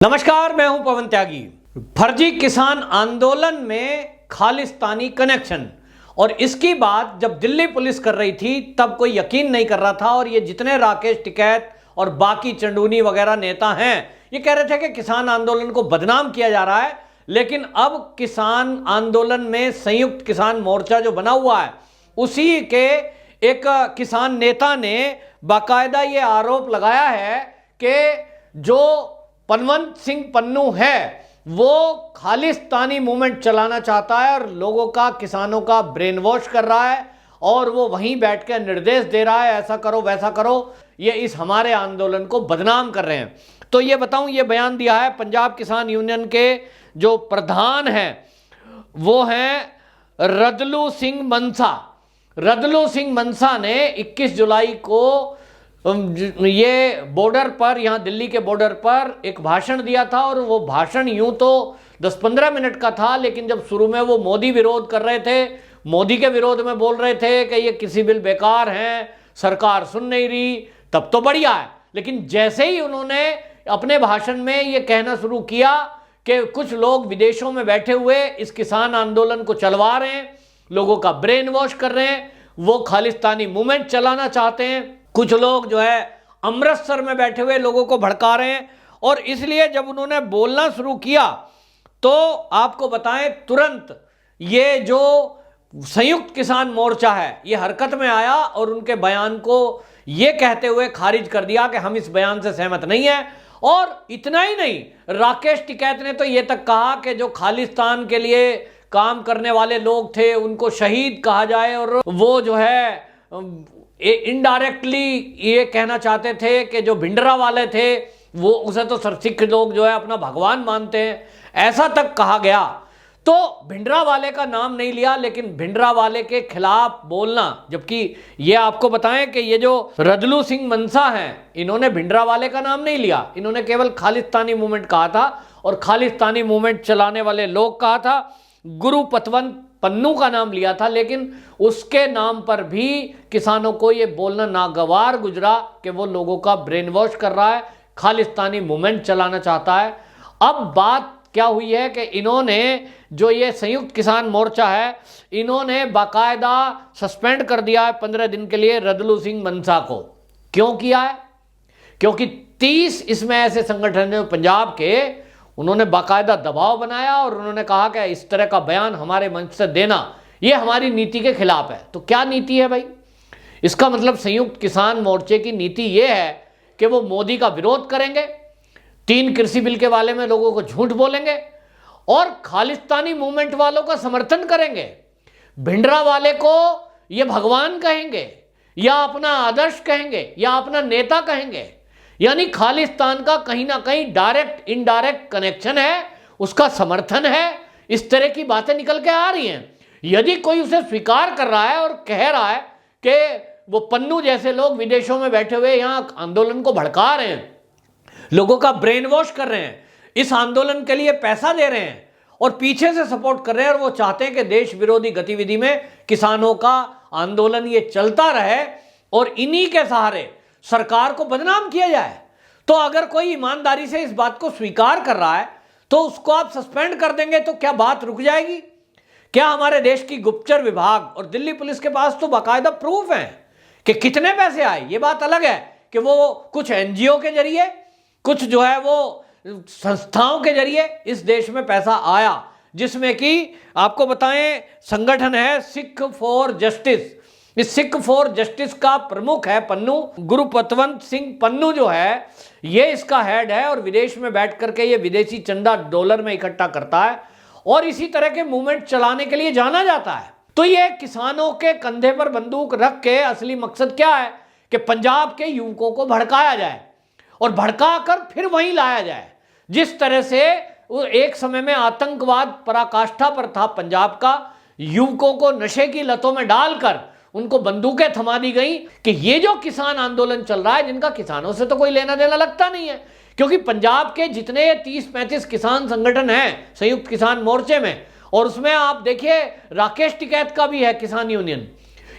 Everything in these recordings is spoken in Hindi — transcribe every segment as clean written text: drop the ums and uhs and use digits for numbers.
नमस्कार, मैं हूं पवन त्यागी। फर्जी किसान आंदोलन में खालिस्तानी कनेक्शन, और इसकी बात जब दिल्ली पुलिस कर रही थी तब कोई यकीन नहीं कर रहा था। और ये जितने राकेश टिकैत और बाकी चंडूनी वगैरह नेता हैं, ये कह रहे थे कि किसान आंदोलन को बदनाम किया जा रहा है। लेकिन अब किसान आंदोलन में संयुक्त किसान मोर्चा जो बना हुआ है, उसी के एक किसान नेता ने बाकायदा ये आरोप लगाया है कि जो पनवंत सिंह पन्नू है वो खालिस्तानी मूवमेंट चलाना चाहता है और लोगों का, किसानों का ब्रेन वॉश कर रहा है, और वो वहीं बैठ के निर्देश दे रहा है, ऐसा करो वैसा करो। ये इस हमारे आंदोलन को बदनाम कर रहे हैं। तो ये बताऊं, ये बयान दिया है पंजाब किसान यूनियन के जो प्रधान हैं, वो हैं रदलू सिंह मनसा। रदलू सिंह मनसा ने 21 जुलाई को ये बॉर्डर पर, यहाँ दिल्ली के बॉर्डर पर एक भाषण दिया था। और वो भाषण यूं तो 10-15 मिनट का था, लेकिन जब शुरू में वो मोदी विरोध कर रहे थे, मोदी के विरोध में बोल रहे थे कि ये कृषि बिल बेकार हैं, सरकार सुन नहीं रही, तब तो बढ़िया है। लेकिन जैसे ही उन्होंने अपने भाषण में ये कहना शुरू किया कि कुछ लोग विदेशों में बैठे हुए इस किसान आंदोलन को चलवा रहे हैं, लोगों का ब्रेन वॉश कर रहे हैं, वो खालिस्तानी मूवमेंट चलाना चाहते हैं, कुछ लोग जो है अमृतसर में बैठे हुए लोगों को भड़का रहे हैं। और इसलिए जब उन्होंने बोलना शुरू किया तो आपको बताएं, तुरंत ये जो संयुक्त किसान मोर्चा है ये हरकत में आया और उनके बयान को ये कहते हुए खारिज कर दिया कि हम इस बयान से सहमत नहीं है। और इतना ही नहीं, राकेश टिकैत ने तो ये तक कहा कि जो खालिस्तान के लिए काम करने वाले लोग थे उनको शहीद कहा जाए, और वो जो है इनडायरेक्टली ये कहना चाहते थे कि जो भिंडरा वाले थे वो, उसे तो सिख लोग जो है अपना भगवान मानते हैं, ऐसा तक कहा गया। तो भिंडरा वाले का नाम नहीं लिया, लेकिन भिंडरा वाले के खिलाफ बोलना, जबकि ये आपको बताएं कि ये जो रदलू सिंह मनसा हैं, इन्होंने भिंडरा वाले का नाम नहीं लिया, इन्होंने केवल खालिस्तानी मूवमेंट कहा था। और खालिस्तानी मूवमेंट चलाने वाले लोग कहा था, गुरु पतवंत पन्नू का नाम लिया था, लेकिन उसके नाम पर भी किसानों को ये बोलना नागवार गुजरा कि वो लोगों का ब्रेन वॉश कर रहा है, खालिस्तानी मूवमेंट चलाना चाहता है। अब बात क्या हुई है कि इन्होंने, जो ये संयुक्त किसान मोर्चा है, इन्होंने बाकायदा सस्पेंड कर दिया है 15 दिन के लिए रदलू सिंह मनसा को। क्यों किया है? क्योंकि 30 इसमें ऐसे संगठन हैं पंजाब के, उन्होंने बाकायदा दबाव बनाया और उन्होंने कहा कि इस तरह का बयान हमारे मंच से देना ये हमारी नीति के खिलाफ है। तो क्या नीति है भाई? इसका मतलब संयुक्त किसान मोर्चे की नीति ये है कि वो मोदी का विरोध करेंगे, 3 कृषि बिल के बारे में लोगों को झूठ बोलेंगे और खालिस्तानी मूवमेंट वालों का समर्थन करेंगे। भिंडरा वाले को ये भगवान कहेंगे या अपना आदर्श कहेंगे या अपना नेता कहेंगे। यानी खालिस्तान का कहीं ना कहीं डायरेक्ट इनडायरेक्ट कनेक्शन है, उसका समर्थन है। इस तरह की बातें निकल के आ रही हैं। यदि कोई उसे स्वीकार कर रहा है और कह रहा है कि वो पन्नू जैसे लोग विदेशों में बैठे हुए यहाँ आंदोलन को भड़का रहे हैं, लोगों का ब्रेन वॉश कर रहे हैं, इस आंदोलन के लिए पैसा दे रहे हैं और पीछे से सपोर्ट कर रहे हैं, और वो चाहते हैं कि देश विरोधी गतिविधि में किसानों का आंदोलन ये चलता रहे और इन्हीं के सहारे सरकार को बदनाम किया जाए, तो अगर कोई ईमानदारी से इस बात को स्वीकार कर रहा है तो उसको आप सस्पेंड कर देंगे तो क्या बात रुक जाएगी? क्या हमारे देश की गुप्तचर विभाग और दिल्ली पुलिस के पास तो बाकायदा प्रूफ है कि कितने पैसे आए। ये बात अलग है कि वो कुछ एनजीओ के जरिए, कुछ जो है वो संस्थाओं के जरिए इस देश में पैसा आया, जिसमें कि आपको बताएं संगठन है सिख फॉर जस्टिस। इस सिख फॉर जस्टिस का प्रमुख है पन्नू, गुरु पतवंत सिंह पन्नू जो है, ये इसका हेड है, और विदेश में बैठ करके ये विदेशी चंदा डॉलर में इकट्ठा करता है और इसी तरह के मूवमेंट चलाने के लिए जाना जाता है। तो ये किसानों के कंधे पर बंदूक रख के असली मकसद क्या है कि पंजाब के युवकों को भड़काया जाए और भड़का कर फिर वहीं लाया जाए। जिस तरह से एक समय में आतंकवाद पराकाष्ठा पर था पंजाब का, युवकों को नशे की लतों में डालकर उनको बंदूकें थमा दी गई कि ये जो किसान आंदोलन चल रहा है, जिनका किसानों से तो कोई लेना देना लगता नहीं है, क्योंकि पंजाब के जितने 30-35 किसान संगठन हैं संयुक्त किसान मोर्चे में, और उसमें आप देखिए राकेश टिकैत का भी है किसान यूनियन,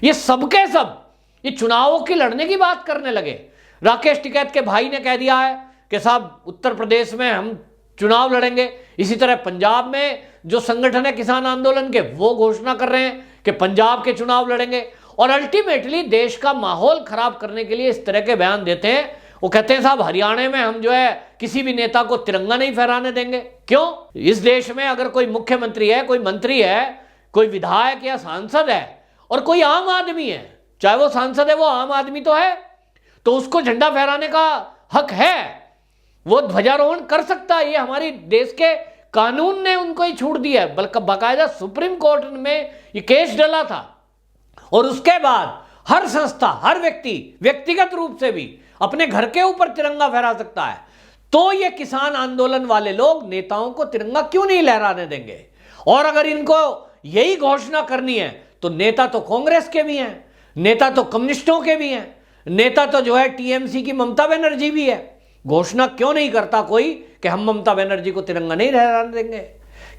ये सबके सब ये चुनावों की लड़ने की बात करने लगे। राकेश टिकैत के भाई ने कह दिया है कि साहब उत्तर प्रदेश में हम चुनाव लड़ेंगे। इसी तरह पंजाब में जो संगठन है किसान आंदोलन के, वो घोषणा कर रहे हैं कि पंजाब के चुनाव लड़ेंगे। और अल्टीमेटली देश का माहौल खराब करने के लिए इस तरह के बयान देते हैं। वो कहते हैं साहब हरियाणा में हम जो है किसी भी नेता को तिरंगा नहीं फहराने देंगे। क्यों? इस देश में अगर कोई मुख्यमंत्री है, कोई मंत्री है, कोई विधायक या सांसद है और कोई आम आदमी है, चाहे वो सांसद है वो आम आदमी तो है, तो उसको झंडा फहराने का हक है, वो ध्वजारोहण कर सकता है। ये हमारी देश के कानून ने उनको ही छूट दी है, बल्कि बाकायदा सुप्रीम कोर्ट में ये केस डला था। और उसके बाद हर संस्था, हर व्यक्ति व्यक्तिगत रूप से भी अपने घर के ऊपर तिरंगा फहरा सकता है। तो ये किसान आंदोलन वाले लोग नेताओं को तिरंगा क्यों नहीं लहराने देंगे? और अगर इनको यही घोषणा करनी है तो नेता तो कांग्रेस के भी हैं, नेता तो कम्युनिस्टों के भी हैं, नेता तो जो है टीएमसी की ममता बनर्जी भी है। घोषणा क्यों नहीं करता कोई कि हम ममता बनर्जी को तिरंगा नहीं लहराने देंगे?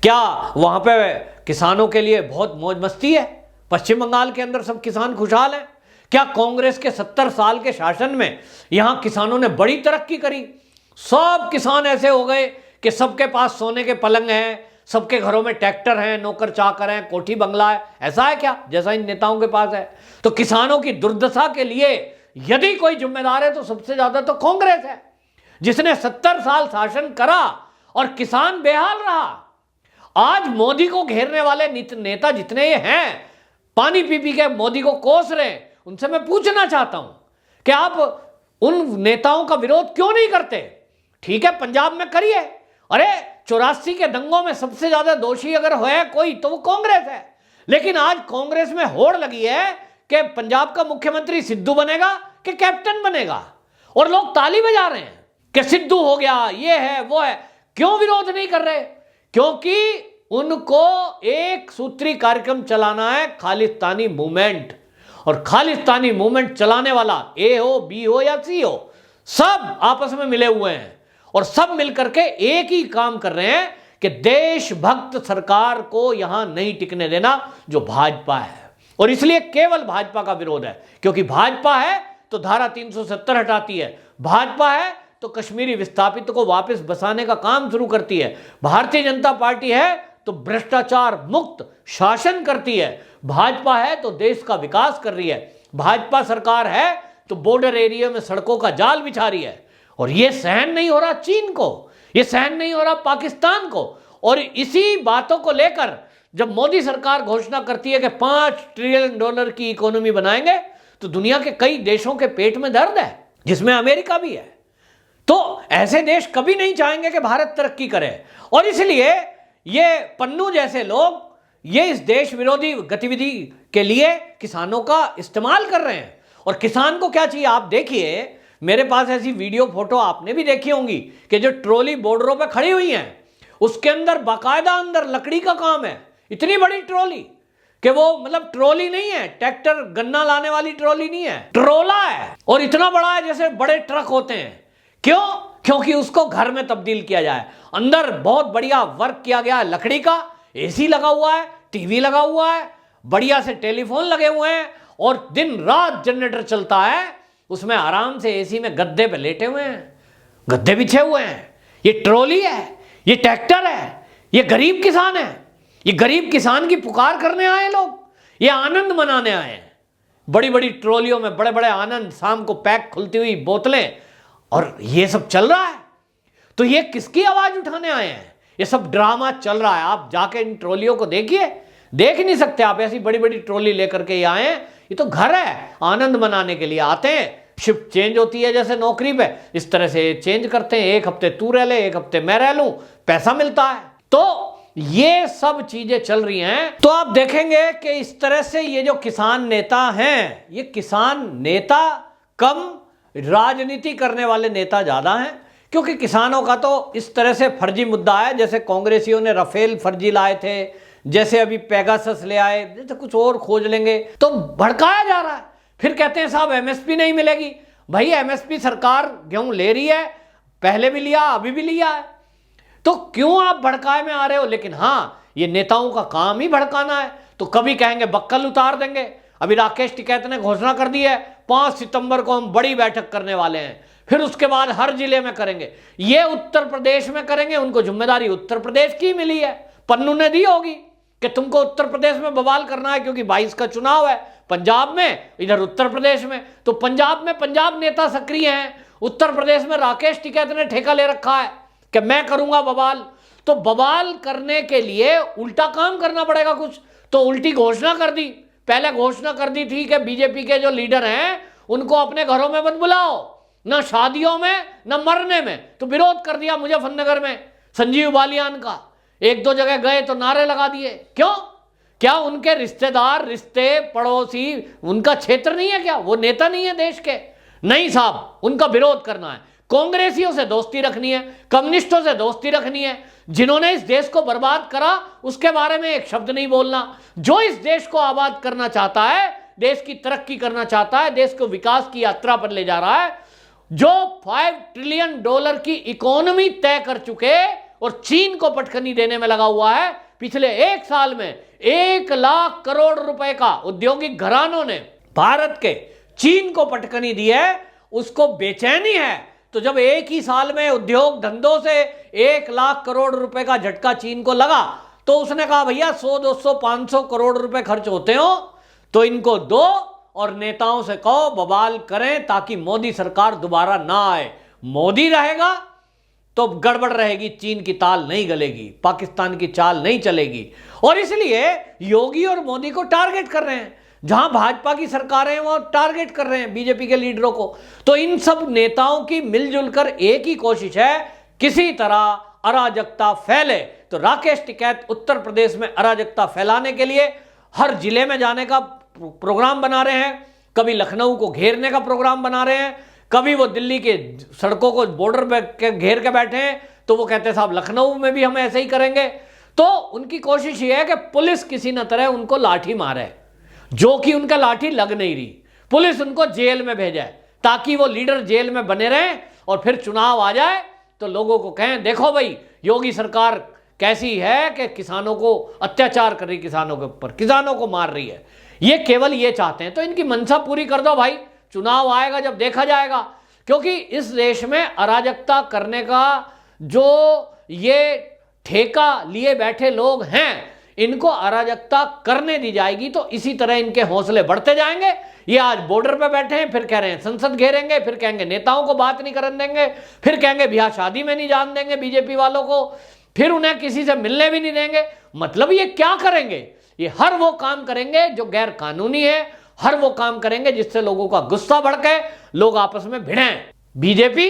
क्या वहां पे किसानों के लिए बहुत मौज मस्ती है? पश्चिम बंगाल के अंदर सब किसान खुशहाल हैं। क्या कांग्रेस के 70 साल के शासन में यहां किसानों ने बड़ी तरक्की करी? सब किसान ऐसे हो गए कि सबके पास सोने के पलंग हैं, सबके घरों में ट्रैक्टर हैं, नौकर चाकर हैं, कोठी बंगला है। ऐसा है क्या जैसा इन नेताओं के पास है? तो किसानों की दुर्दशा के लिए यदि कोई जिम्मेदार है तो सबसे ज्यादा तो कांग्रेस है, जिसने 70 साल शासन करा और किसान बेहाल रहा। आज मोदी को घेरने वाले नेता जितने ये हैं, पानी पी पी के मोदी को कोस रहे हैं, उनसे मैं पूछना चाहता हूं कि आप उन नेताओं का विरोध क्यों नहीं करते? ठीक है, पंजाब में करिए। अरे 84 के दंगों में सबसे ज्यादा दोषी अगर है कोई तो वो कांग्रेस है। लेकिन आज कांग्रेस में होड़ लगी है कि पंजाब का मुख्यमंत्री सिद्धू बनेगा कि कैप्टन बनेगा, और लोग ताली बजा रहे हैं कि सिद्धू हो गया, ये है वो है। क्यों विरोध नहीं कर रहे? क्योंकि उनको एक सूत्री कार्यक्रम चलाना है, खालिस्तानी मूवमेंट। और खालिस्तानी मूवमेंट चलाने वाला ए हो, बी हो या सी हो, सब आपस में मिले हुए हैं और सब मिलकर के एक ही काम कर रहे हैं कि देशभक्त सरकार को यहां नहीं टिकने देना, जो भाजपा है। और इसलिए केवल भाजपा का विरोध है, क्योंकि भाजपा है तो धारा 370 हटाती है, भाजपा है तो कश्मीरी विस्थापित को वापस बसाने का काम शुरू करती है, भारतीय जनता पार्टी है तो भ्रष्टाचार मुक्त शासन करती है, भाजपा है तो देश का विकास कर रही है, भाजपा सरकार है तो बॉर्डर एरिया में सड़कों का जाल बिछा रही है। और यह सहन नहीं हो रहा चीन को, यह सहन नहीं हो रहा पाकिस्तान को। और इसी बातों को लेकर जब मोदी सरकार घोषणा करती है कि $5 ट्रिलियन की इकोनॉमी बनाएंगे, तो दुनिया के कई देशों के पेट में दर्द है, जिसमें अमेरिका भी है। तो ऐसे देश कभी नहीं चाहेंगे कि भारत तरक्की करे। और इसलिए ये पन्नू जैसे लोग ये इस देश विरोधी गतिविधि के लिए किसानों का इस्तेमाल कर रहे हैं। और किसान को क्या चाहिए? आप देखिए, मेरे पास ऐसी वीडियो फोटो आपने भी देखी होंगी कि जो ट्रॉली बॉर्डरों पे खड़ी हुई हैं, उसके अंदर बाकायदा अंदर लकड़ी का काम है। इतनी बड़ी ट्रॉली कि वो मतलब ट्रॉली नहीं है, ट्रैक्टर गन्ना लाने वाली ट्रॉली नहीं है, ट्रोला है। और इतना बड़ा है जैसे बड़े ट्रक होते हैं। क्यों? क्योंकि उसको घर में तब्दील किया जाए। अंदर बहुत बढ़िया वर्क किया गया है, लकड़ी का एसी लगा हुआ है, टीवी लगा हुआ है, बढ़िया से टेलीफोन लगे हुए हैं, और दिन रात जनरेटर चलता है। उसमें आराम से एसी में गद्दे पे लेटे हुए हैं, गद्दे बिछे हुए हैं। ये ट्रॉली है, ये ट्रैक्टर है, ये गरीब किसान है। ये गरीब किसान की पुकार करने आए लोग, ये आनंद मनाने आए हैं। बड़ी बड़ी ट्रॉलियों में बड़े बड़े आनंद, शाम को पैक खुलती हुई बोतलें, और ये सब चल रहा है। तो ये किसकी आवाज उठाने आए हैं? ये सब ड्रामा चल रहा है। आप जाके इन ट्रॉलियों को देखिए, देख नहीं सकते आप, ऐसी बड़ी बड़ी ट्रॉली लेकर के ये आए हैं। ये तो घर है, आनंद मनाने के लिए आते हैं। शिफ्ट चेंज होती है जैसे नौकरी पे, इस तरह से चेंज करते हैं। एक हफ्ते तू रह ले, एक हफ्ते मैं रह लूं, पैसा मिलता है। तो ये सब चीजें चल रही हैं। तो आप देखेंगे कि इस तरह से ये जो किसान नेता हैं, ये किसान नेता कम, राजनीति करने वाले नेता ज्यादा हैं। क्योंकि किसानों का तो इस तरह से फर्जी मुद्दा है, जैसे कांग्रेसियों ने राफेल फर्जी लाए थे, जैसे अभी पेगासस ले आए, जैसे कुछ और खोज लेंगे, तो भड़काया जा रहा है। फिर कहते हैं साहब एमएसपी नहीं मिलेगी। भाई एमएसपी सरकार गेहूं ले रही है, पहले भी लिया, अभी भी लिया है, तो क्यों आप भड़काए में आ रहे हो? लेकिन हाँ, ये नेताओं का काम ही भड़काना है। तो कभी कहेंगे बक्कल उतार देंगे। अभी राकेश टिकैत ने घोषणा कर दी है 5 सितंबर को हम बड़ी बैठक करने वाले हैं। फिर उसके बाद हर जिले में करेंगे। ये उत्तर प्रदेश में करेंगे, उनको जिम्मेदारी उत्तर प्रदेश की मिली है, पन्नू ने दी होगी कि तुमको उत्तर प्रदेश में बवाल करना है, क्योंकि 22 का चुनाव है पंजाब में, इधर उत्तर प्रदेश में। तो पंजाब में पंजाब नेता सक्रिय हैं, उत्तर प्रदेश में राकेश टिकैत ने ठेका ले रखा है कि मैं करूंगा बवाल। तो बवाल करने के लिए उल्टा काम करना पड़ेगा कुछ, तो उल्टी घोषणा कर दी। पहले घोषणा कर दी थी कि बीजेपी के जो लीडर हैं उनको अपने घरों में मत बुलाओ, ना शादियों में ना मरने में। तो विरोध कर दिया मुजफ्फरनगर में संजीव बालियान का, एक दो जगह गए तो नारे लगा दिए। क्यों? क्या उनके रिश्तेदार, रिश्ते, पड़ोसी उनका क्षेत्र नहीं है क्या? वो नेता नहीं है देश के? नहीं साहब, उनका विरोध करना है। कांग्रेसियों से दोस्ती रखनी है, कम्युनिस्टों से दोस्ती रखनी है। जिन्होंने इस देश को बर्बाद करा उसके बारे में एक शब्द नहीं बोलना। जो इस देश को आबाद करना चाहता है, देश की तरक्की करना चाहता है, देश को विकास की यात्रा पर ले जा रहा है, जो $5 ट्रिलियन की इकोनॉमी तय कर चुके और चीन को पटखनी देने में लगा हुआ है, पिछले एक साल में 1 लाख करोड़ रुपए का औद्योगिक घरानों ने भारत के चीन को पटखनी दी है, उसको बेचैनी है। तो जब एक ही साल में उद्योग धंधों से 1 लाख करोड़ रुपए का झटका चीन को लगा, तो उसने कहा भैया 100, 200, 500 करोड़ रुपए खर्च होते हो तो इनको दो और नेताओं से कहो बवाल करें, ताकि मोदी सरकार दोबारा ना आए। मोदी रहेगा तो गड़बड़ रहेगी, चीन की ताल नहीं गलेगी, पाकिस्तान की चाल नहीं चलेगी। और इसलिए योगी और मोदी को टारगेट कर रहे हैं, जहां भाजपा की सरकारें हैं वो टारगेट कर रहे हैं बीजेपी के लीडरों को। तो इन सब नेताओं की मिलजुल कर एक ही कोशिश है, किसी तरह अराजकता फैले। तो राकेश टिकैत उत्तर प्रदेश में अराजकता फैलाने के लिए हर जिले में जाने का प्रोग्राम बना रहे हैं, कभी लखनऊ को घेरने का प्रोग्राम बना रहे हैं, कभी वो दिल्ली के सड़कों को बॉर्डर पे घेर के बैठे हैं, तो वो कहते हैं साहब लखनऊ में भी हम ऐसे ही करेंगे। तो उनकी कोशिश ये है कि पुलिस किसी न तरह उनको लाठी मारे, जो कि उनका लाठी लग नहीं रही, पुलिस उनको जेल में भेजे ताकि वो लीडर जेल में बने रहें, और फिर चुनाव आ जाए तो लोगों को कहें देखो भाई योगी सरकार कैसी है कि किसानों को अत्याचार कर रही, किसानों के ऊपर, किसानों को मार रही है। ये केवल ये चाहते हैं। तो इनकी मंशा पूरी कर दो भाई, चुनाव आएगा जब देखा जाएगा। क्योंकि इस देश में अराजकता करने का जो ये ठेका लिए बैठे लोग हैं, इनको अराजकता करने दी जाएगी तो इसी तरह इनके हौसले बढ़ते जाएंगे। ये आज बॉर्डर पे बैठे हैं, फिर कह रहे हैं संसद घेरेंगे, फिर कहेंगे नेताओं को बात नहीं करने देंगे, फिर कहेंगे ब्याह शादी में नहीं जान देंगे बीजेपी वालों को, फिर उन्हें किसी से मिलने भी नहीं देंगे। मतलब ये क्या करेंगे? ये हर वो काम करेंगे जो गैर कानूनी है, हर वो काम करेंगे जिससे लोगों का गुस्सा भड़के, लोग आपस में भिड़ें। बीजेपी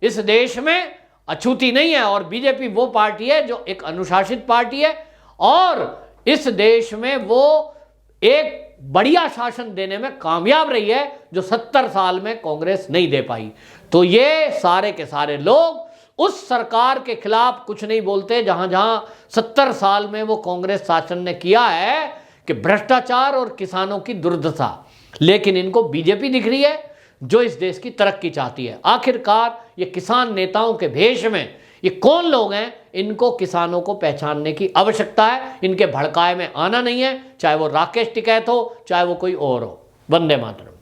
इस देश में अछूती नहीं है, और बीजेपी वो पार्टी है जो एक अनुशासित पार्टी है, और इस देश में वो एक बढ़िया शासन देने में कामयाब रही है जो 70 साल में कांग्रेस नहीं दे पाई। तो ये सारे के सारे लोग उस सरकार के खिलाफ कुछ नहीं बोलते जहां जहां 70 साल में वो कांग्रेस शासन ने किया है कि भ्रष्टाचार और किसानों की दुर्दशा। लेकिन इनको बीजेपी दिख रही है जो इस देश की तरक्की चाहती है। आखिरकार ये किसान नेताओं के भेष में ये कौन लोग हैं, इनको किसानों को पहचानने की आवश्यकता है। इनके भड़काए में आना नहीं है, चाहे वो राकेश टिकैत हो, चाहे वो कोई और हो। वंदे मातरम।